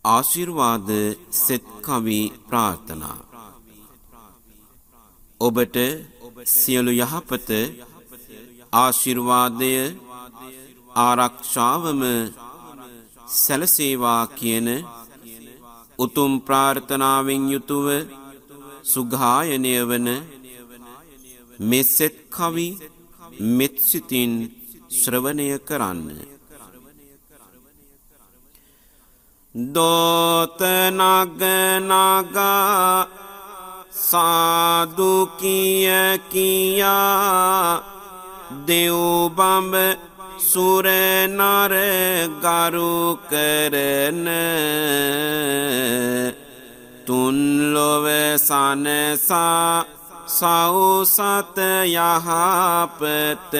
ආශිර්වාද සෙත් කවි ප්‍රාර්ථනා. ඔබට සියලු යහපත ආශිර්වාදය ආරක්ෂාවම සැලසේවා කියන උතුම් ප්‍රාර්ථනාවෙන් යුතුව සුගායනය වන මේ සෙත් කවි මෙත් සිතින් ශ්‍රවණය කරන්න. දෝත නග නගා සාදු කිය කියා දෙව් බඹ සුර නර ගරු කරන තුන් ලොව සනසා සෞසත යහපත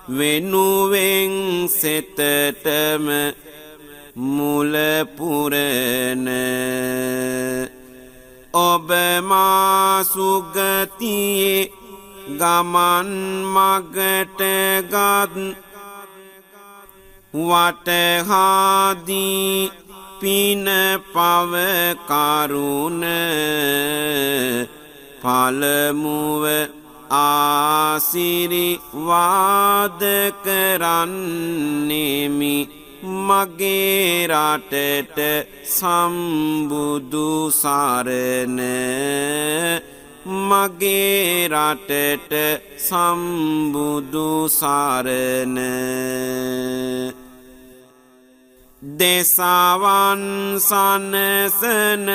වෙනුවෙන් සෙතටම මුල පුරන ඔබ මා සුගතියේ ගමන් මගට ගත් වටහාදී පින පව කරුණ පළමුව ආශිර්වාද කරන්නෙමි මගේ රටට සම්බුදු සරණ මගේ රටට සම්බුදු සරණ දේශවන් සනසන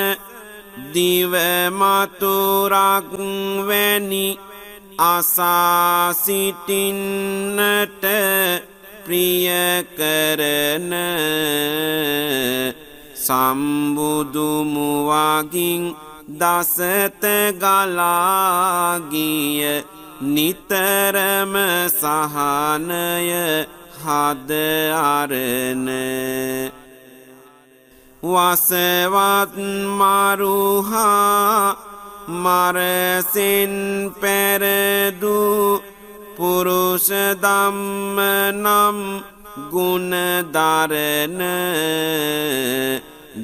දිව මතුරක් වැනි අසා සිටින්නට ප්‍රිය කරන සම්බුදු මුවගින් දසත ගලාගිය නිතරම සහනය හද අරන වසවත් මරුහා මරසින් පෙරදු පුරුෂ ධම්ම නම් ගුණධරණ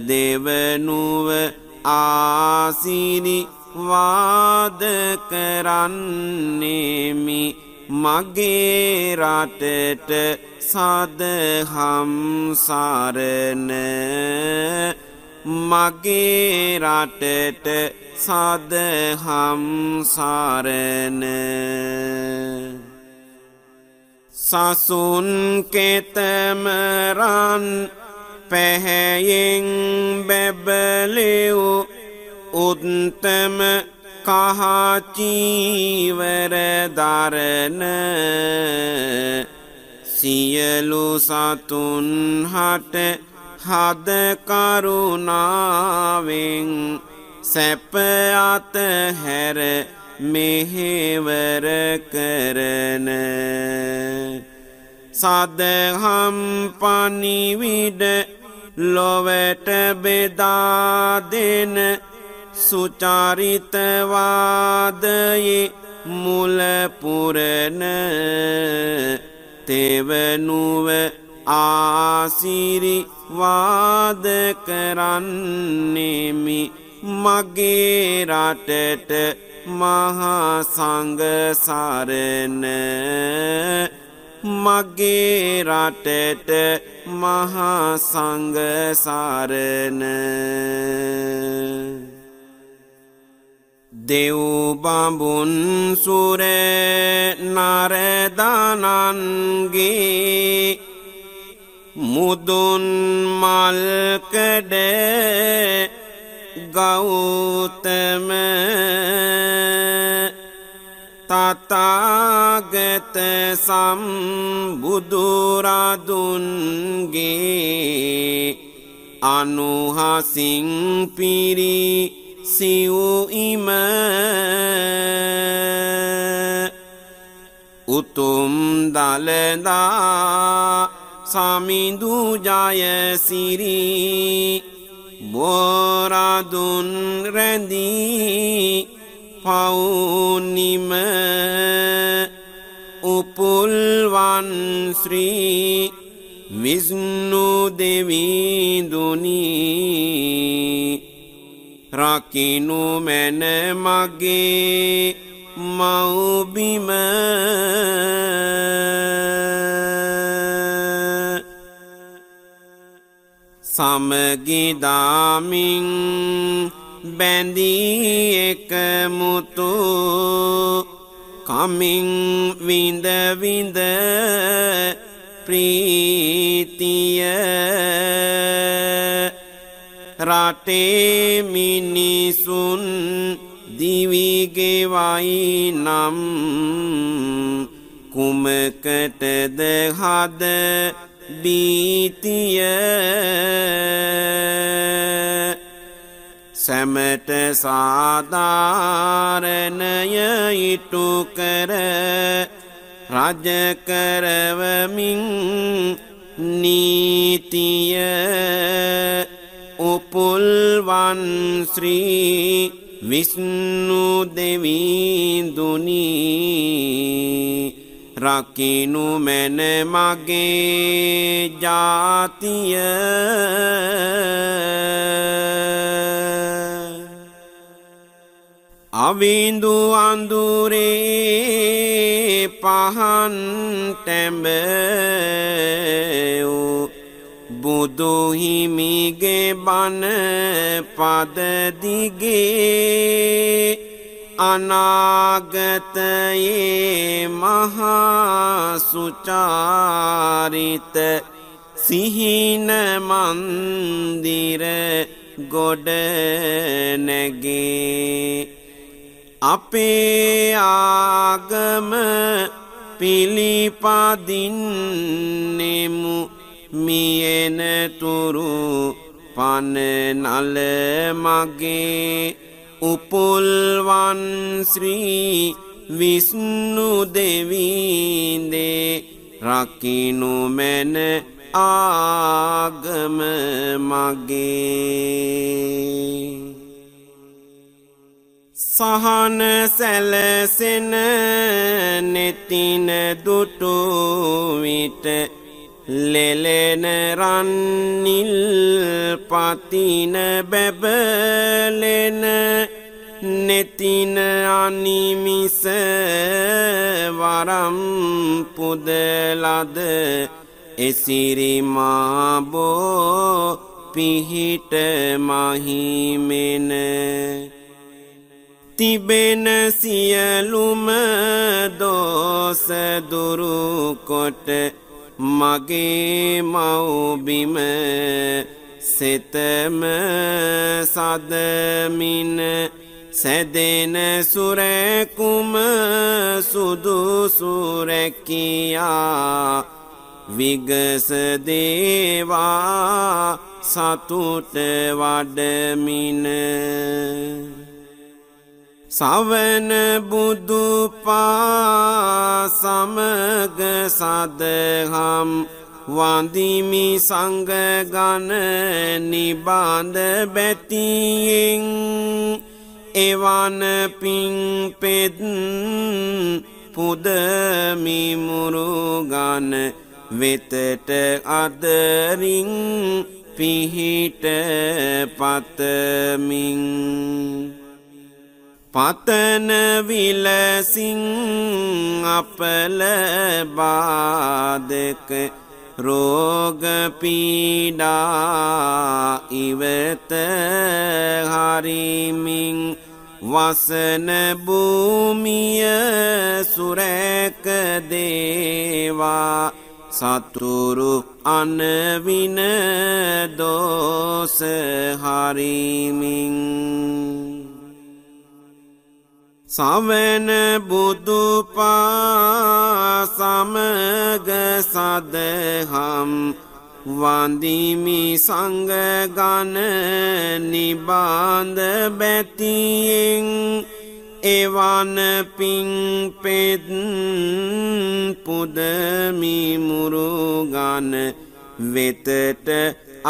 දෙවනුව ආශිර්වාද කරන්නෙමි මගේ රටට සදහම් සරණ මගේ රටට සදහම් සරණ සසුන් කෙතමරන් පැහැයෙන් බැබලෙව් උත්තම කහචීවර දරන සියලු සතුන් හට හද කරුණාවෙන් සැප අතහැර මෙහෙවර කරන සදහම් පණිවිඩ ලොවට බෙදා දෙන සුචරිතවාදයේ මුල පුරන තෙවනුව ආශිර්වාද කරන්නෙමි මගේ රටට මහා සංඝ සරණ මගේ රටට මහා සංඝ සරණ දෙව් බඹුන් සුර නර දානන්ගේ මුදුන් මල්කඩ ගෞතම තථාගත සම්බුදුරදුන්ගේ අනුහසින් පිරි සිව් ඉම උතුම් දලදා සමිඳු ජයසිරි බෝරදුන් රැඳී පෞනිම උපුල්වන් ශ්‍රී විෂ්ණු දෙවිඳුනි රකිනු මැන මගේ මව්බිම සමගිදාමින් බැඳී එකමුතු කමින් විඳ විඳ ප්‍රීතිය රටේ මිනිසුන් දිවිගෙවයි නම් කුමකටද හද බීතිය සැමට සාධාරණය ඉටු කර රජ කරවමින් නීතිය උපුල්වන් ශ්‍රී විෂ්ණු දෙවිඳුනි රකිනු මැන මගේ ජාතිය අවිඳු අඳුරේ පහන් තැඹූ බුදු හිමිගේ බණ පද දිගේ අනාගතයේ මහා සුචාරිත සිහින මන්දිර ගොඩ නැගේ අපේ ආගම පිළිපදින්නෙමු මියෙන තුරු පන නල මගේ උපුල්වන් ශ්‍රී විෂ්ණු දෙවිඳේ රකිනු මැන ආගම මගේ සහන සැලසෙන නෙතින දුටු විට ලෙලෙන රන්නිල් පතින බැබලෙන නෙතින අනිමිස වරම් පුදලද එසිරිමාබෝ පිහිට මහිමෙන තිබෙන සියලුම දෝස දුරු කොට මගේ මව්බිම සෙතම සදමින සැදෙන සුරැකුම සුදුසු රැකියා විගස දේවා සතුට වඩමින සවන බුදුපා සමග සදහම් වන්දිමි සංගගන නිබාඳ බැතියෙන් එවන පිංපෙත් පුදමි මුරුගන වෙතට අදරින් පිහිට පතමින් පතන විලසින් අපල බාධක රෝග පීඩා ඉවත හරිමින් වසන භූමිය සුරැක දේවා සතුරු අනවින දෝස හරිමින් සවන බුදුපා සමග සදහම් වන්දිමි සංගගන නිබාඳ බැතියෙන් එවන පිංපෙත් පුදමි මුරුගන වෙතට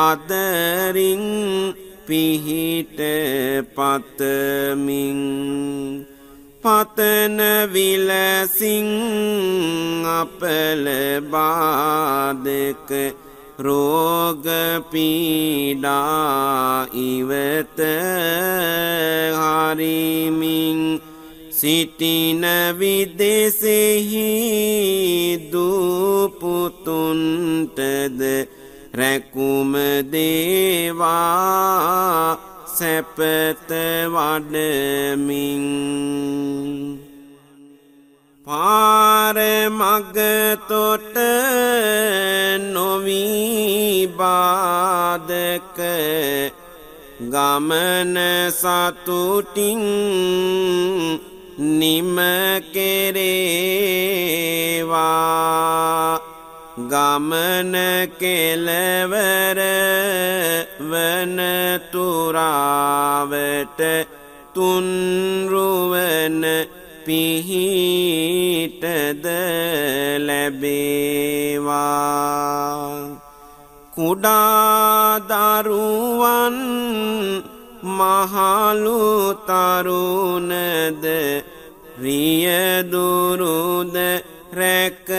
අදරින් පිහිට පතමින් පතන විලසින් අපල බාධක රෝග පීඩා ඉවත හරිමින් සිටින විදෙසෙහි දුපුතුන්ටද රැකුම දේවා සැපත වඩමින් පාර මග තොට නොවී බාධක ගමන සතුටින් නිම කෙරේවා ගමන කෙලවර වන තුරාවට තුන්රුවන පිහිටද ලැබේවා කුඩා දරුවන් මහලු තරුණද රියදුරුද රැකවල්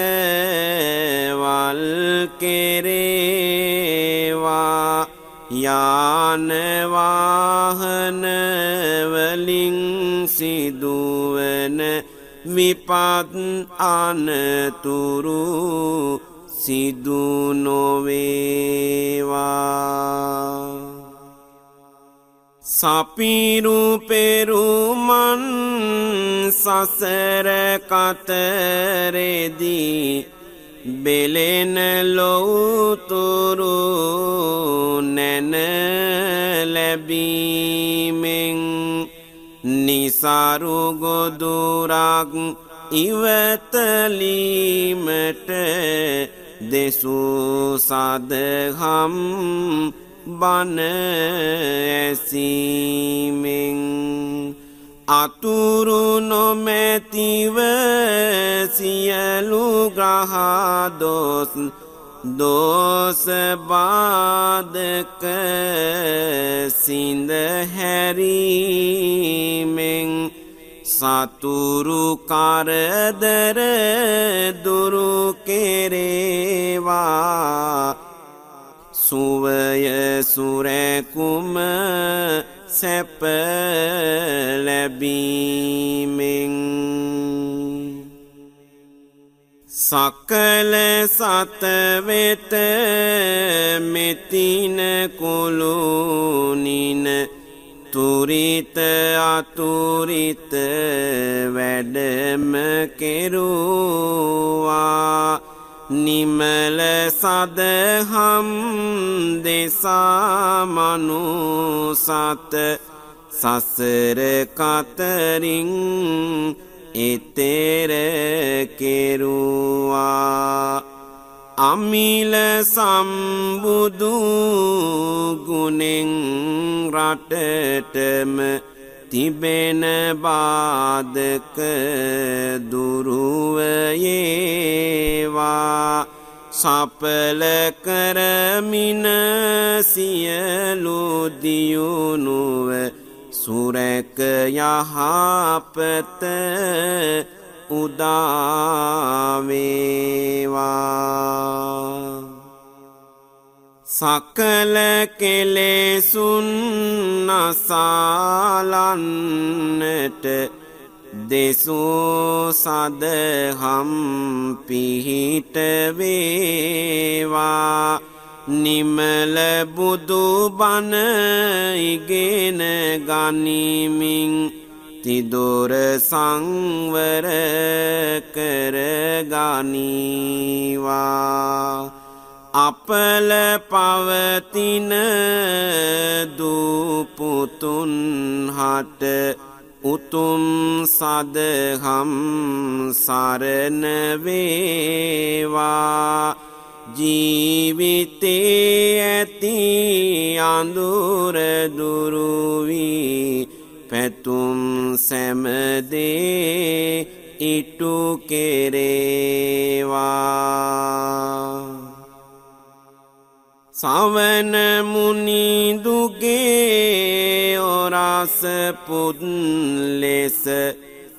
කෙරේවා යාන වාහන වලින් සිදුවන විපත් අනතුරු සිදු නොවේවා සපිරු පෙරුමන් සසර කතරෙදී බෙලෙන ලොවුතුරු නැන ලැබීමෙන් නිසරු ගොදුරක් ඉවතලීමට දෙසූ සදහම් බණ ඇසීමෙන් අතුරු නොමැතිව සියලු ග්‍රහ දොස් දෝෂ බාධක සිඳ හැරීමෙන් සතුරු කරදර දුරු කෙරේවා සුවය සුරැකුම සැප ලැබීමෙන් සකල සත වෙත මෙතින කුළුනින තුරිත අතුරිත වැඩම කෙරුවා නිමල සදහම් දෙසා මනුසත සසර කතරින් එතෙර කෙරුවා අමිල සම්බුදු ගුණෙන් රටටම තිබෙන බාධක දුරුවයේවා සපල කරමින සියලු දියුණුව සුරැක යහපත උදාවේවා සකල කෙලෙසුන් නසාලන්නට දෙසූ සදහම් පිහිට වේවා නිමල බුදු බණ ඉගෙන ගනිමින් තිදොර සංවර කර ගනිවා අපල පවතින දුපුතුන් හට උතුම් සදහම් සරණ වේවා ජීවිතේ ඇති අඳුර දුරු වී පැතුම් සැමදේ ඉටු කෙරේවා සවන මුනිදුගේ ඔරස පුත් ලෙස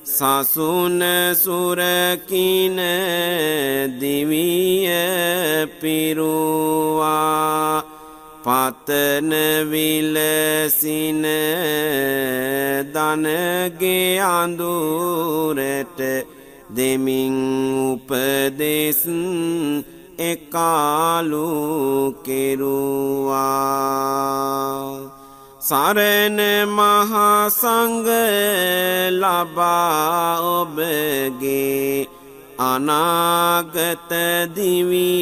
සසුන සුරකින දිවිය පිරුවා පතන විලසින දනගේ අඳුරට දෙමින් උපදෙස් එකාලු කෙරුවා සරණ මහා සංඝ ලබා ඔබගේ අනාගත දිවි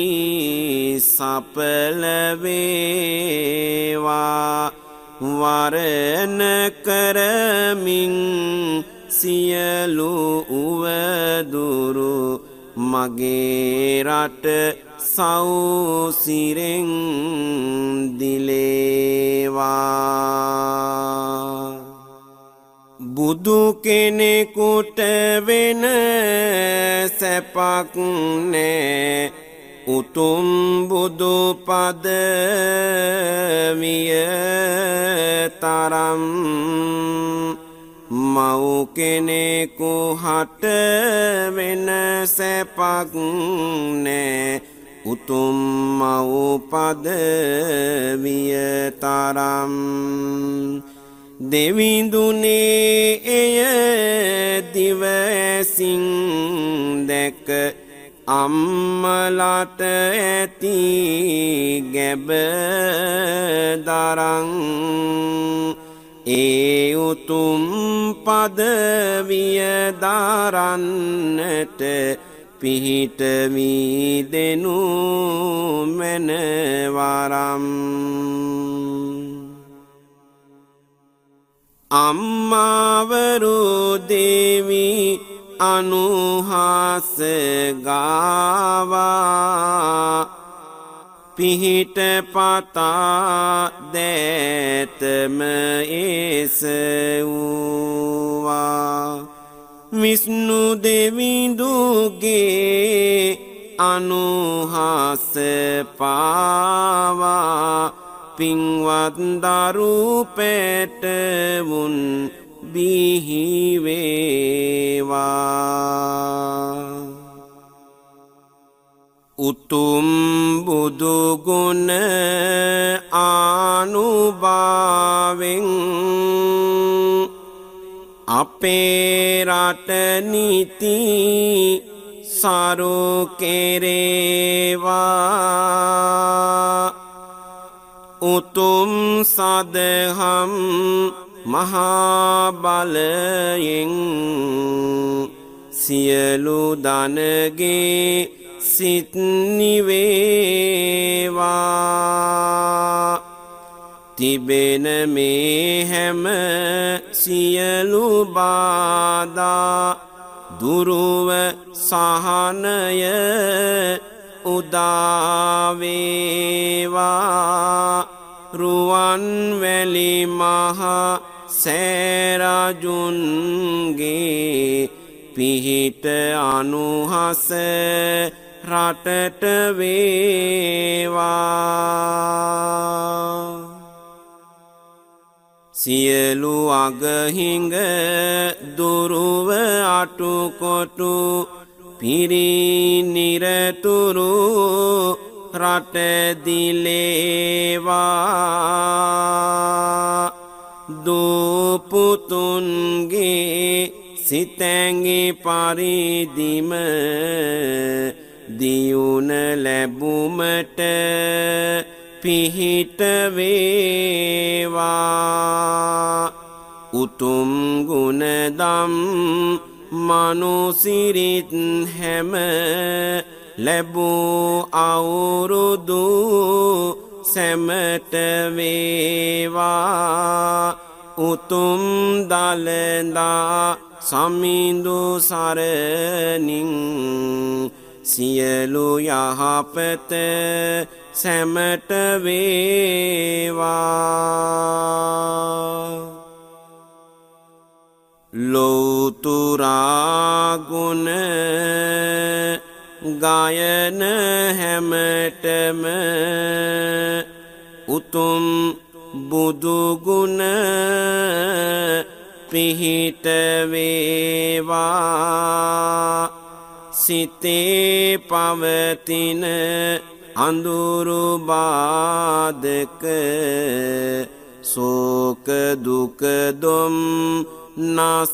සඵල වේවා වරණ කරමින් සියලු උවදුරු මගේ රට සෞසිරෙන් දිලේවා බුදු කෙනෙකුට වෙන සැපක් නෑ උතුම් බුදු පදවිය තරම් මව් කෙනෙකු හට වෙන සැපක් නෑ උතුම් මව් පදවිය තරම් දෙවිඳුනේ එය දිවැසින් දැක අම්මලට ඇති ගැබ දරං ඒ උතුම් පදවිය දරන්නට පිහිට වී දෙනු මැනවරම් අම්මාවරු දේවි අනුහාස ගාවා පිහිට පතා දෑතම එසවුවා විෂ්ණු දෙවිඳුගේ අනුහාස පාවා පින්වත් දරු පැටවුන් බිහිවේවා උතුම් බුදු ගුණ ආනුභාවෙන් අපේ රට නීති සරු කෙරේවා උතුම් සදහම් මහා බලයෙන් සියලු දනගේ සිත් නිවේවා තිබෙන මේ හැම සියලු බාධා දුරුව සහනය උදාවේවා රුවන්වැලි මහා සෑරජුන්ගේ පිහිට අනුහස රටට වේවා සියලු අගහිඟ දුරුව අටුකොටු පිරිනිරතුරු රට දිලේවා දූපුතුන්ගේ සිතැඟි පරිදිම දියුණ ලැබුමට පිහිට වේවා උතුම් ගුණදම් මනුසිරිත් හැම ලැබූ අවුරුදු සැමට වේවා උතුම් දලදා සමිඳු සරණින් සියලු යහපත සැමට වේවා ලෝතුරා ගුණ ගායන හැමතෙම උතුම් බුදු ගුණ පිහිට වේවා සිතේ පවතින අඳුරු බාධක සෝක දුක දොම් නස්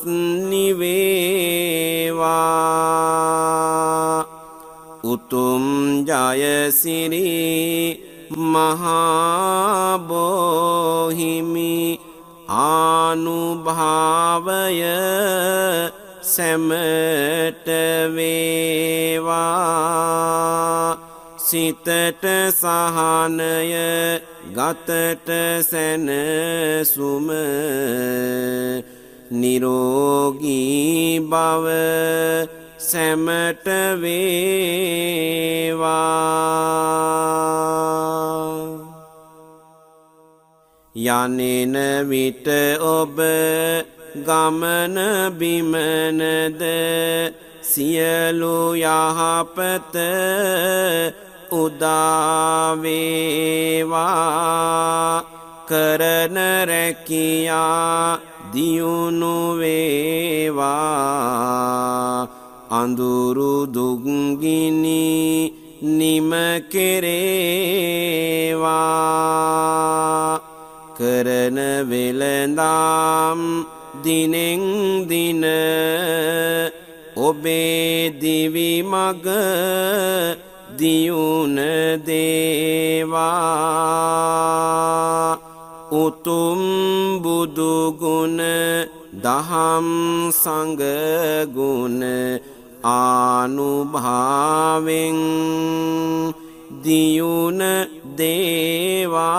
නිවේවා උතුම් ජයසිරි මහා බෝහිමි ආනුභාවය සැමට වේවා සිතට සහනය ගතට සැනසුම නිරෝගී බව සැමට වේවා යන්නේන විට ඔබ ගමන බිමනද සියලු යහපත උදා වේවා කරන රැකියා දියුණු වේවා අඳුරු දුක්ගිනි නිම කෙරේවා කරන වෙළඳාම් දිනෙන් දින ඔබේ දිවි මග දියුණ දේවා උතුම් බුදු ගුණ දහම් සංඝ ගුණ ආනුභාවෙන් දියුණ දේවා